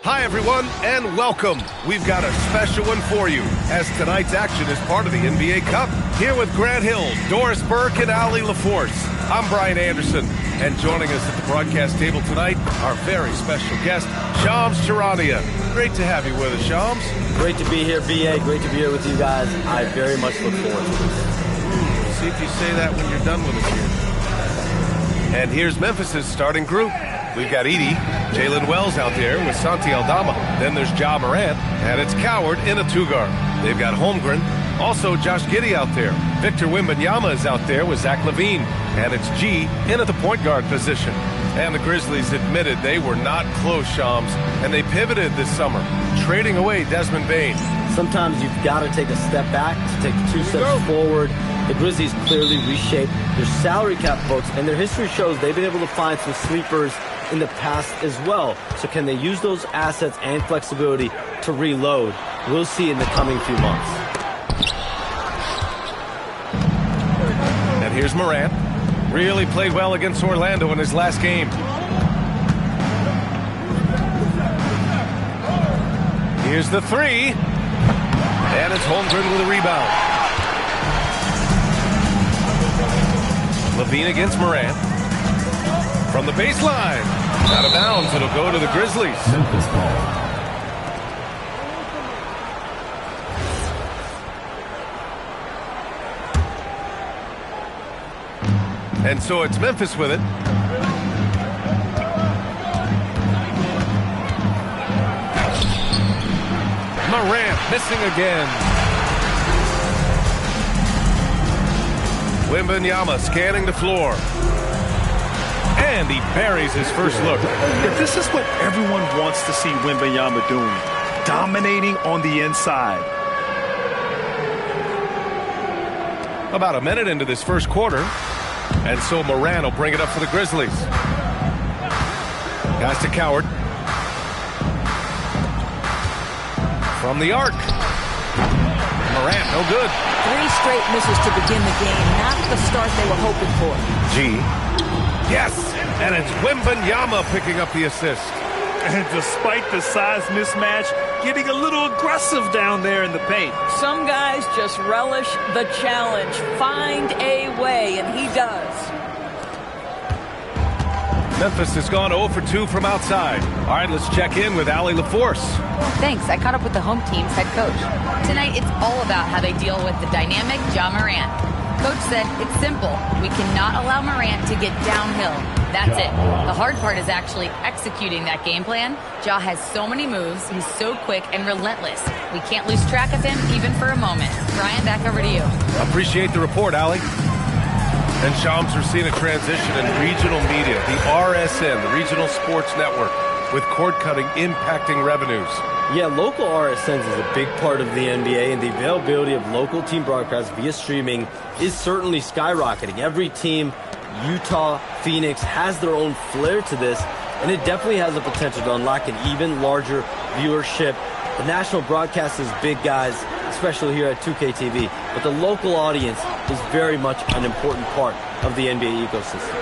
Hi, everyone, and welcome. We've got a special one for you, as tonight's action is part of the NBA Cup. Here with Grant Hill, Doris Burke, and Allie LaForce, I'm Brian Anderson. And joining us at the broadcast table tonight, our very special guest, Shams Charania. Great to have you with us, Shams. Great to be here, B.A. Great to be here with you guys. I very much look forward to this. See if you say that when you're done with us here. And here's Memphis's starting group. We've got Edie, Jalen Wells out there with Santi Aldama. Then there's Ja Morant, and it's Coward in a two-guard. They've got Holmgren, also Josh Giddey out there. Victor Wembanyama is out there with Zach LaVine. And it's G in at the point guard position. And the Grizzlies admitted they were not close, Shams, and they pivoted this summer, trading away Desmond Bane. Sometimes you've got to take a step back to take 2 steps forward. The Grizzlies clearly reshaped their salary cap books, and their history shows they've been able to find some sleepers in the past as well. So can they use those assets and flexibility to reload? We'll see in the coming few months. And here's Morant. Really played well against Orlando in his last game. Here's the three. And it's Holmgren with a rebound. LaVine against Morant. From the baseline. Out of bounds. It'll go to the Grizzlies. Memphis ball. And so it's Memphis with it. Morant missing again. Wembanyama scanning the floor. And he buries his first look. This is what everyone wants to see Wembanyama doing. Dominating on the inside. About a minute into this first quarter. And so Morant will bring it up for the Grizzlies. Pass to Coward. From the arc. Morant, no good. 3 straight misses to begin the game. Not the start they were hoping for. G. Yes! And it's Wembanyama picking up the assist. And despite the size mismatch, getting a little aggressive down there in the paint. Some guys just relish the challenge. Find a way, and he does. Memphis has gone 0 for 2 from outside. All right, let's check in with Allie LaForce. Thanks. I caught up with the home team's head coach. Tonight, it's all about how they deal with the dynamic Ja Morant. Coach said it's simple. We cannot allow Morant to get downhill. That's it. The hard part is actually executing that game plan. Ja has so many moves. He's so quick and relentless. We can't lose track of him even for a moment. Brian, back over to you. Appreciate the report, Allie. And Shams, we're seeing a transition in regional media, the RSN, the Regional Sports Network, with cord-cutting impacting revenues. Yeah, local RSNs is a big part of the NBA, and the availability of local team broadcasts via streaming is certainly skyrocketing. Every team, Utah, Phoenix, has their own flair to this, and it definitely has the potential to unlock an even larger viewership. The national broadcast is big, guys, especially here at 2K TV, but the local audience is very much an important part of the NBA ecosystem.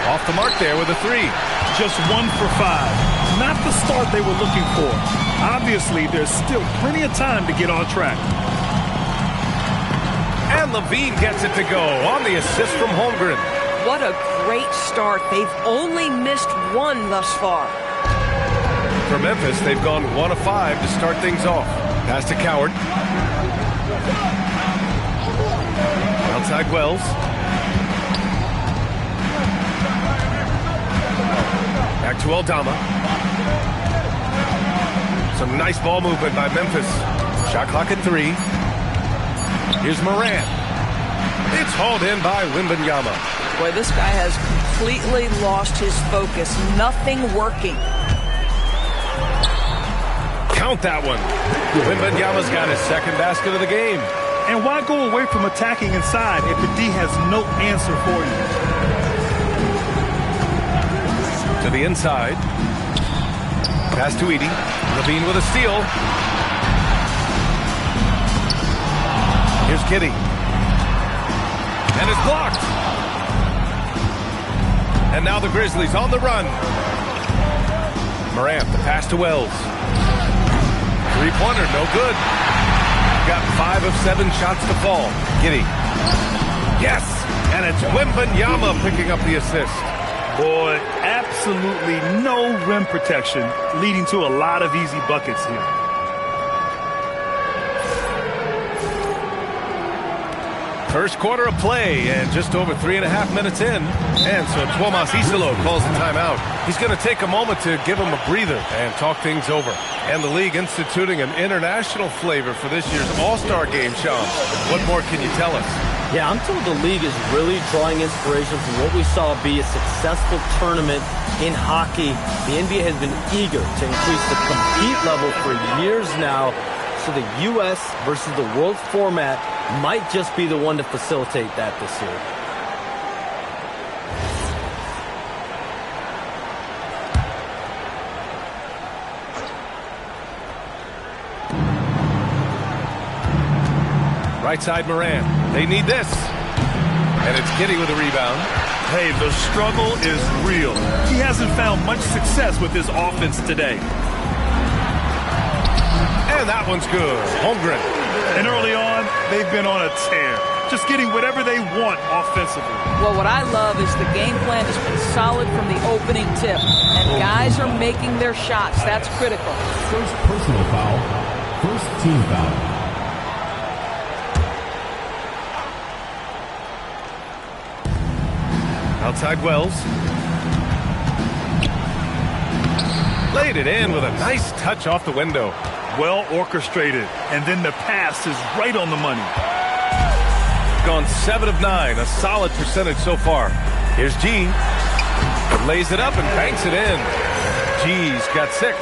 Off the mark there with a three. Just 1 for 5. Not the start they were looking for. Obviously, there's still plenty of time to get on track. And LaVine gets it to go on the assist from Holmgren. What a great start. They've only missed 1 thus far. For Memphis, they've gone 1 of 5 to start things off. Pass to Coward. Outside Wells. Back to Aldama. Some nice ball movement by Memphis. Shot clock at 3. Here's Morant. It's hauled in by Wembanyama. Boy, this guy has completely lost his focus. Nothing working. Count that one. Wembanyama's got his second basket of the game. And why go away from attacking inside if the D has no answer for you? To the inside. Pass to Edie. LaVine with a steal. Here's Giddey. And it's blocked. And now the Grizzlies on the run. Morant, the pass to Wells. Three-pointer, no good. Got 5 of 7 shots to fall. Giddey. Yes! And it's Wembanyama picking up the assist. Boy, absolutely no rim protection, leading to a lot of easy buckets here. First quarter of play, and just over 3.5 minutes in. And so Tuomas Isalo calls a timeout. He's going to take a moment to give him a breather and talk things over. And the league instituting an international flavor for this year's All-Star game, Sean. What more can you tell us? Yeah, I'm told the league is really drawing inspiration from what we saw be a successful tournament in hockey. The NBA has been eager to increase the compete level for years now, so the U.S. versus the world format might just be the one to facilitate that this year. Right side Moran. They need this. And it's Giddey with a rebound. Hey, the struggle is real. He hasn't found much success with his offense today. And that one's good. Holmgren. And early on, they've been on a tear. Just getting whatever they want offensively. Well, what I love is the game plan has been solid from the opening tip. And guys are making their shots. That's critical. First personal foul. First team foul. Outside Wells. Laid it in with a nice touch off the window. Well orchestrated. And then the pass is right on the money. Gone 7 of 9. A solid percentage so far. Here's G. Lays it up and banks it in. G's got 6.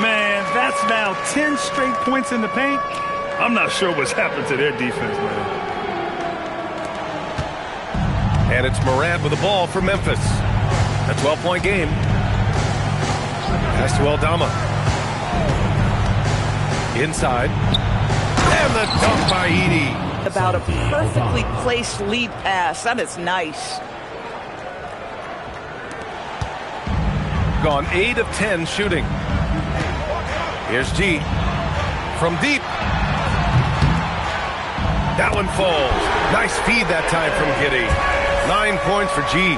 Man, that's now 10 straight points in the paint. I'm not sure what's happened to their defense, man. And it's Morant with the ball for Memphis. A 12-point game. Pass to Aldama. Inside. And the dunk by Edey. About a perfectly placed lead pass. That is nice. Gone 8 of 10 shooting. Here's G. From deep. That one falls. Nice feed that time from Giddey. 9 points for G.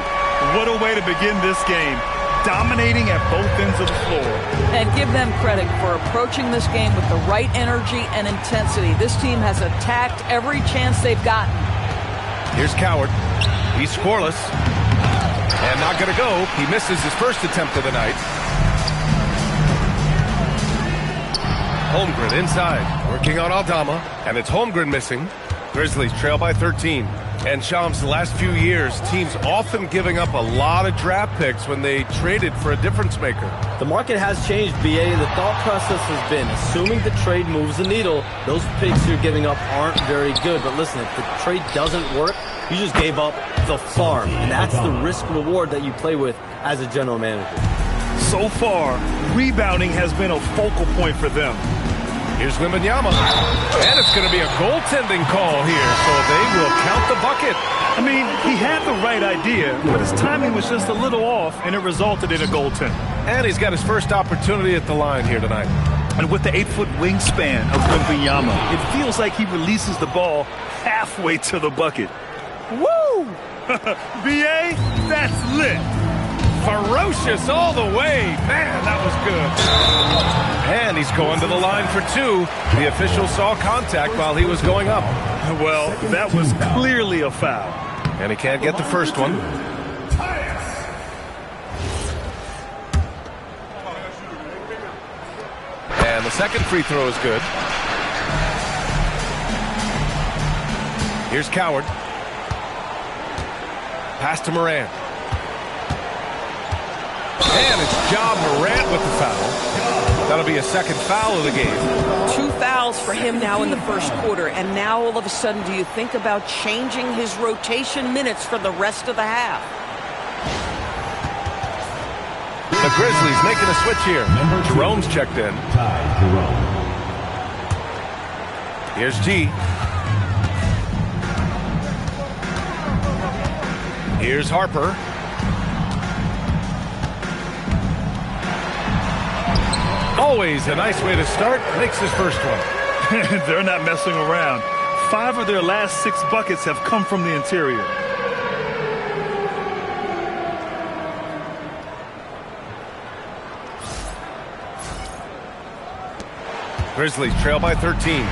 What a way to begin this game. Dominating at both ends of the floor. And give them credit for approaching this game with the right energy and intensity. This team has attacked every chance they've gotten. Here's Coward. He's scoreless. And not going to go. He misses his first attempt of the night. Holmgren inside. Working on Aldama. And it's Holmgren missing. Grizzlies trail by 13. And Shams, the last few years, teams often giving up a lot of draft picks when they traded for a difference maker. The market has changed, BA, and the thought process has been, assuming the trade moves the needle, those picks you're giving up aren't very good. But listen, if the trade doesn't work, you just gave up the farm. And that's the risk-reward that you play with as a general manager. So far, rebounding has been a focal point for them. Here's Wembanyama. And it's going to be a goaltending call here, so they will count the bucket. I mean, he had the right idea, but his timing was just a little off, and it resulted in a goaltend. And he's got his first opportunity at the line here tonight. And with the 8-foot wingspan of Wembanyama, it feels like he releases the ball halfway to the bucket. Woo! BA, that's lit. Ferocious all the way. Man, that was good. And he's going to the line for 2. The official saw contact while he was going up. Well, that was clearly a foul. And he can't get the first one. And the second free throw is good. Here's Coward. Pass to Morant. And it's Ja Morant with the foul. That'll be a second foul of the game. 2 fouls for him now in the first quarter. And now all of a sudden, do you think about changing his rotation minutes for the rest of the half? The Grizzlies making a switch here. Jerome's checked in. Here's G. Here's Harper. Always a nice way to start. Makes his first one. They're not messing around. 5 of their last 6 buckets have come from the interior. Grizzlies trail by 13.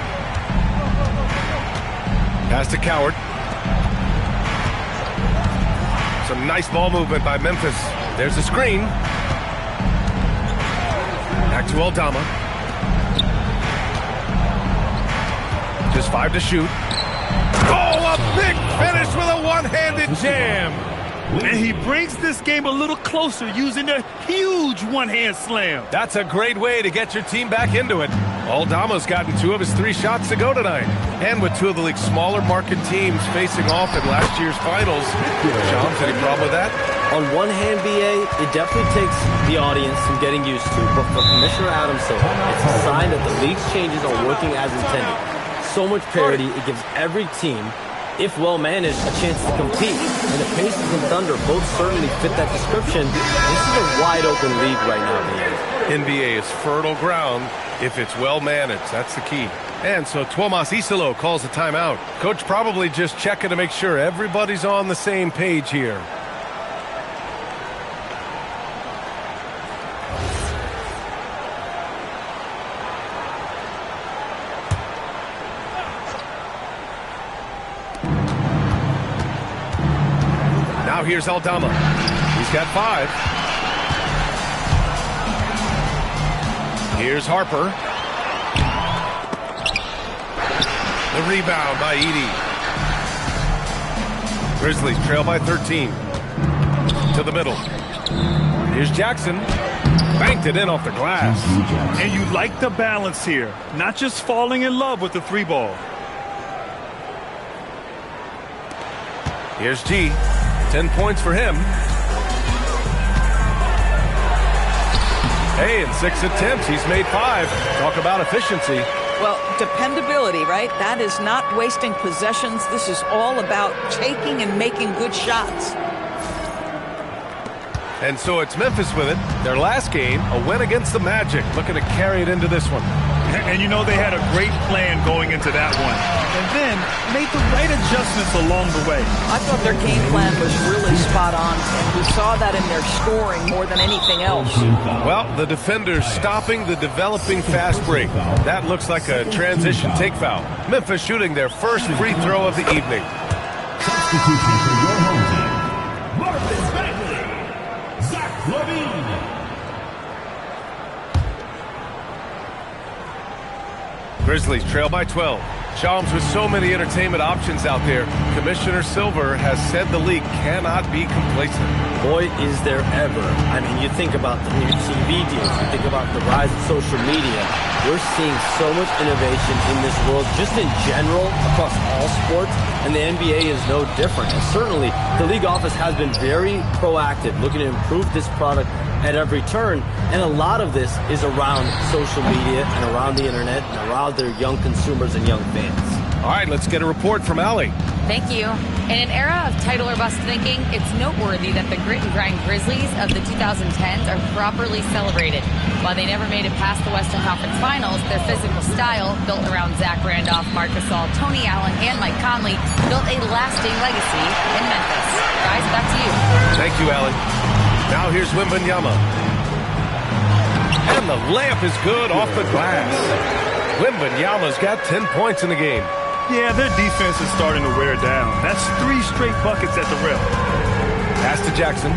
Pass to Coward. Some nice ball movement by Memphis. There's a screen. Back to Aldama. Just 5 to shoot. Oh, a big finish with a one-handed jam. And he brings this game a little closer using a huge one-hand slam. That's a great way to get your team back into it. Aldama's gotten 2 of his 3 shots to go tonight. And with 2 of the league's smaller market teams facing off in last year's finals, Shams, any problem with that? On one hand, BA, it definitely takes the audience some getting used to, but for Commissioner Adams, it's a sign that the league's changes are working as intended. So much parity, it gives every team, if well-managed, a chance to compete. And the Pacers and Thunder both certainly fit that description. This is a wide-open league right now, BA. NBA is fertile ground if it's well-managed. That's the key. And so Tuomas Isalo calls a timeout. Coach probably just checking to make sure everybody's on the same page here. Now here's Aldama. He's got 5. Here's Harper. The rebound by Edey. Grizzlies trail by 13. To the middle. Here's Jackson. Banked it in off the glass. And you like the balance here. Not just falling in love with the 3 ball. Here's G. 10 points for him. Hey, in 6 attempts, he's made 5. Talk about efficiency. Well, dependability, right? That is not wasting possessions. This is all about taking and making good shots. And so it's Memphis with it. Their last game, a win against the Magic. Looking to carry it into this one. And you know they had a great plan going into that one. And then made the right adjustments along the way. I thought their game plan was really spot on. We saw that in their scoring more than anything else. Well, the defenders stopping the developing fast break. That looks like a transition take foul. Memphis shooting their first free throw of the evening. Substitution for your home team. Marvin Bagley. Zach Levine. Grizzlies trail by 12. Shams, with so many entertainment options out there, Commissioner Silver has said the league cannot be complacent. Boy, is there ever. I mean, you think about the new TV deals, you think about the rise of social media. We're seeing so much innovation in this world, just in general, across all sports, and the NBA is no different. And certainly, the league office has been very proactive, looking to improve this product at every turn, and a lot of this is around social media and around the internet and around their young consumers and young fans. All right, let's get a report from Allie. Thank you. In an era of title or bust thinking, it's noteworthy that the grit and grind Grizzlies of the 2010s are properly celebrated. While they never made it past the Western Conference Finals, their physical style, built around Zach Randolph, Marc Gasol, Tony Allen, and Mike Conley, built a lasting legacy in Memphis. Guys, back to you. Thank you, Allie. Now here's Wembanyama. And the layup is good off the glass. Wembanyama's got 10 points in the game. Yeah, their defense is starting to wear down. That's 3 straight buckets at the rim. Pass to Jackson.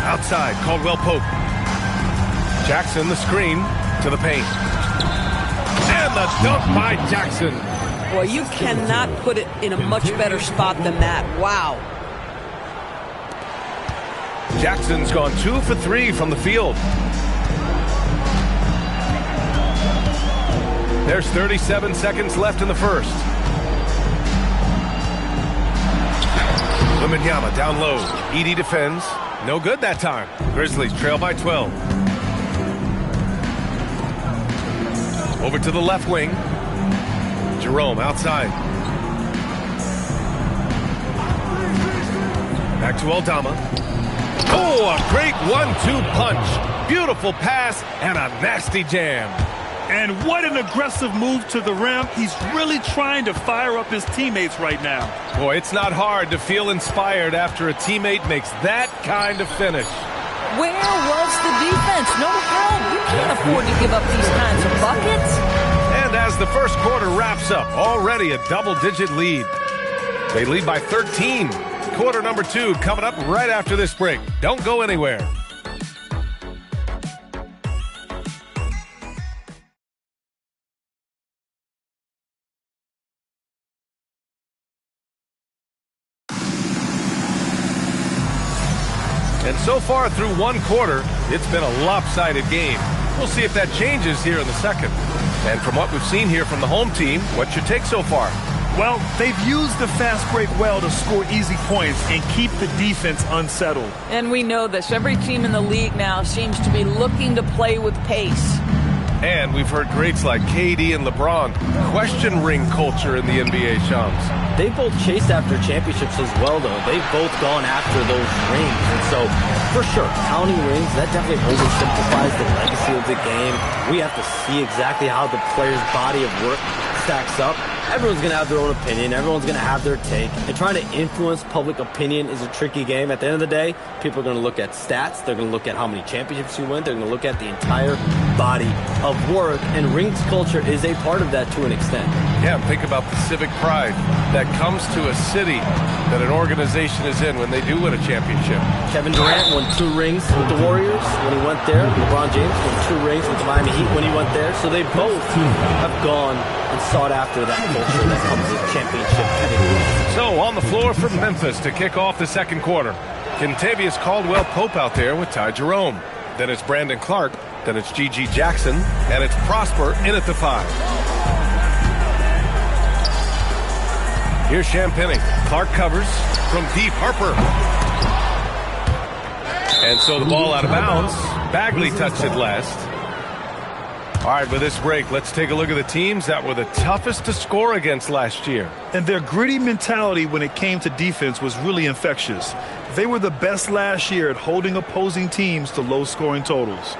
Outside, Caldwell Pope. Jackson, the screen, to the paint. And the dunk by Jackson. Well, you cannot put it in a much better spot than that. Wow. Jackson's gone 2 for 3 from the field. There's 37 seconds left in the first. Wembanyama down low. Edey defends. No good that time. Grizzlies trail by 12. Over to the left wing. Jerome outside. Back to Aldama. Oh, a great 1-2 punch. Beautiful pass and a nasty jam. And what an aggressive move to the rim. He's really trying to fire up his teammates right now. Boy, it's not hard to feel inspired after a teammate makes that kind of finish. Where was the defense? No help. You can't afford to give up these kinds of buckets. And as the first quarter wraps up, already a double-digit lead. They lead by 13. Quarter number 2 coming up right after this break. Don't go anywhere. And so far through one quarter, it's been a lopsided game. We'll see if that changes here in the second. And from what we've seen here from the home team, what's your take so far? Well, they've used the fast break well to score easy points and keep the defense unsettled. And we know this. Every team in the league now seems to be looking to play with pace. And we've heard greats like KD and LeBron question ring culture in the NBA, Shams. They both chased after championships as well, though. They've both gone after those rings. And so, for sure, counting rings, that definitely oversimplifies the legacy of the game. We have to see exactly how the player's body of work stacks up. Everyone's going to have their own opinion. Everyone's going to have their take. And trying to influence public opinion is a tricky game. At the end of the day, people are going to look at stats. They're going to look at how many championships you win. They're going to look at the entire body of work. And rings culture is a part of that to an extent. Yeah, think about the civic pride that comes to a city that an organization is in when they do win a championship. Kevin Durant won 2 rings with the Warriors when he went there. LeBron James won 2 rings with the Miami Heat when he went there. So they both have gone and sought after that culture that comes with championship pedigree. So on the floor for Memphis to kick off the second quarter. Kentavious Caldwell-Pope out there with Ty Jerome. Then it's Brandon Clark. Then it's G.G. Jackson. And it's Prosper in at the 5. Here's Champagnie. Clark covers from deep. Harper. And so the ball out of bounds. Bagley touched it last. All right, with this break, let's take a look at the teams that were the toughest to score against last year. And their gritty mentality when it came to defense was really infectious. They were the best last year at holding opposing teams to low-scoring totals.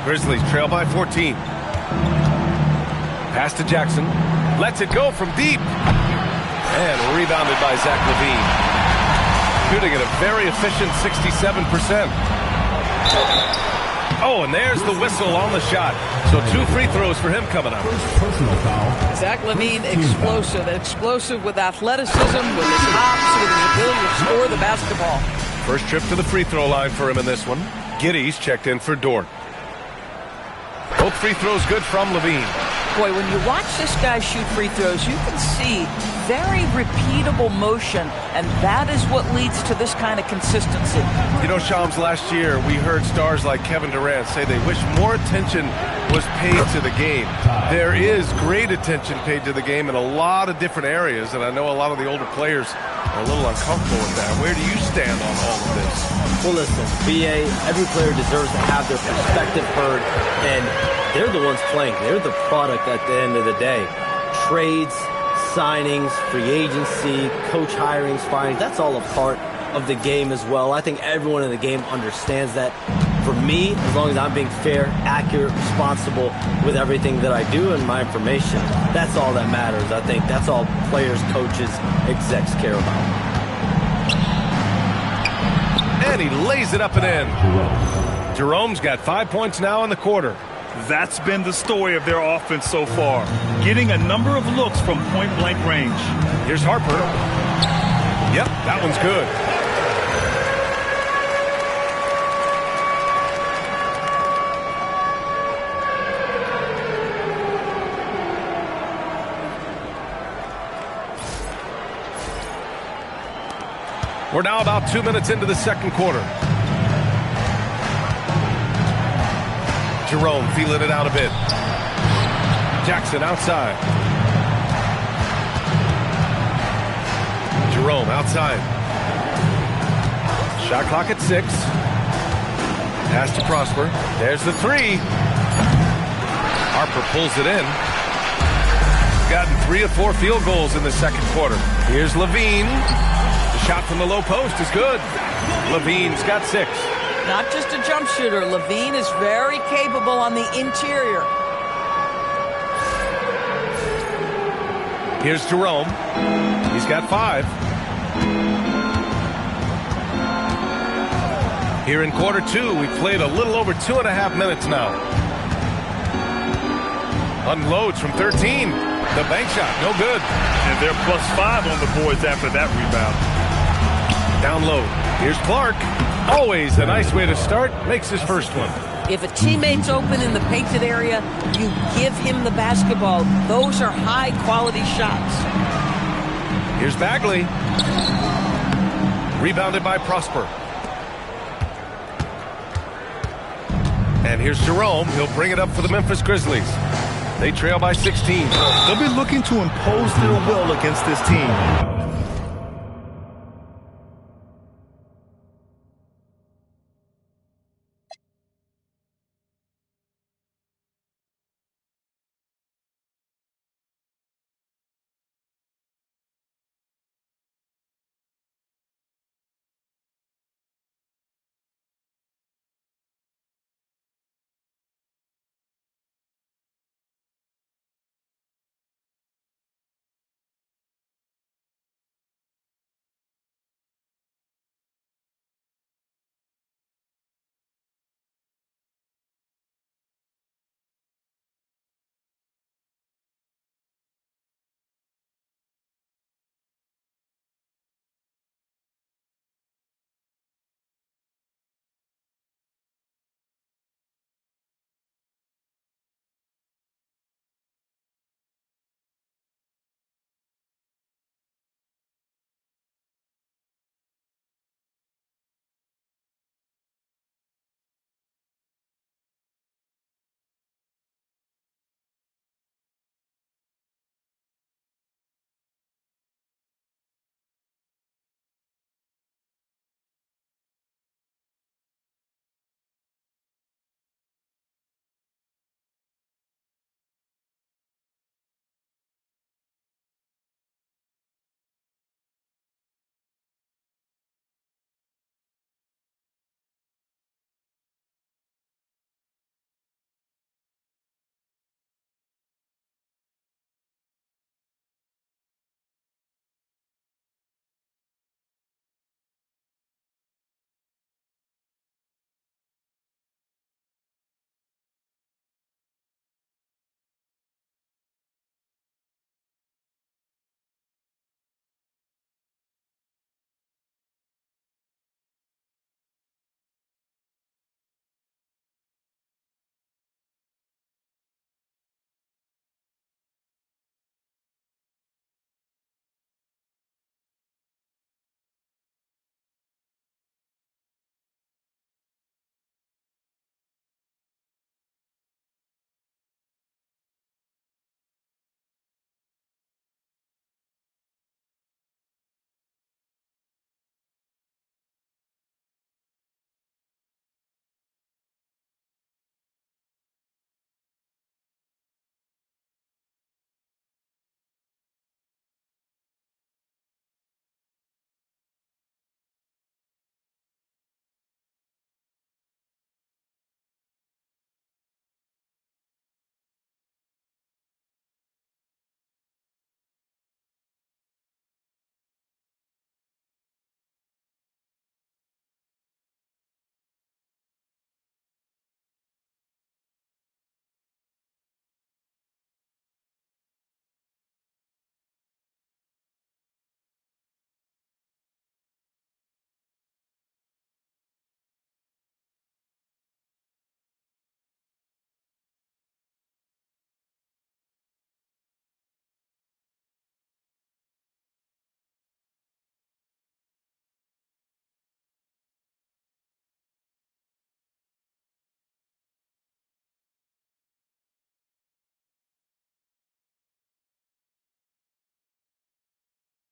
Grizzlies trail by 14. Pass to Jackson. Lets it go from deep. And rebounded by Zach LaVine. Shooting at a very efficient 67%. Oh, and there's the whistle on the shot. So 2 free throws for him coming up. Personal foul. Zach LaVine, explosive with athleticism, with his hops, with his ability to score the basketball. First trip to the free throw line for him in this one. Giddey's checked in for Dort. Both free throws good from LaVine. Boy, when you watch this guy shoot free throws, you can see very repeatable motion, and that is what leads to this kind of consistency. You know, Shams, last year we heard stars like Kevin Durant say they wish more attention was paid to the game. There is great attention paid to the game in a lot of different areas, and I know a lot of the older players are a little uncomfortable with that. Where do you stand on all of this? Well, listen, BA, every player deserves to have their perspective heard, and they're the ones playing. They're the product at the end of the day. Trades, signings, free agency, coach hirings, firings, that's all a part of the game as well. I think everyone in the game understands that. For me, as long as I'm being fair, accurate, responsible with everything that I do and my information, that's all that matters. I think that's all players, coaches, execs care about. And he lays it up and in. Jerome's got 5 points now in the quarter. That's been the story of their offense so far, getting a number of looks from point-blank range. Here's Harper. Yep, that one's good. We're now about 2 minutes into the second quarter. Jerome feeling it out a bit. Jackson outside. Jerome outside. Shot clock at 6. Pass to Prosper. There's the 3. Harper pulls it in. Gotten 3 of 4 field goals in the second quarter. Here's Levine. The shot from the low post is good. Levine's got 6. Not just a jump shooter. Levine is very capable on the interior. Here's Jerome. He's got 5. Here in quarter 2, we've played a little over 2.5 minutes now. Unloads from 13. The bank shot, no good. And they're +5 on the boards after that rebound. Down low. Here's Clark. Always a nice way to start. Makes his first one. If a teammate's open in the painted area, you give him the basketball. Those are high-quality shots. Here's Bagley. Rebounded by Prosper. And here's Jerome. He'll bring it up for the Memphis Grizzlies. They trail by 16. They'll be looking to impose their will against this team.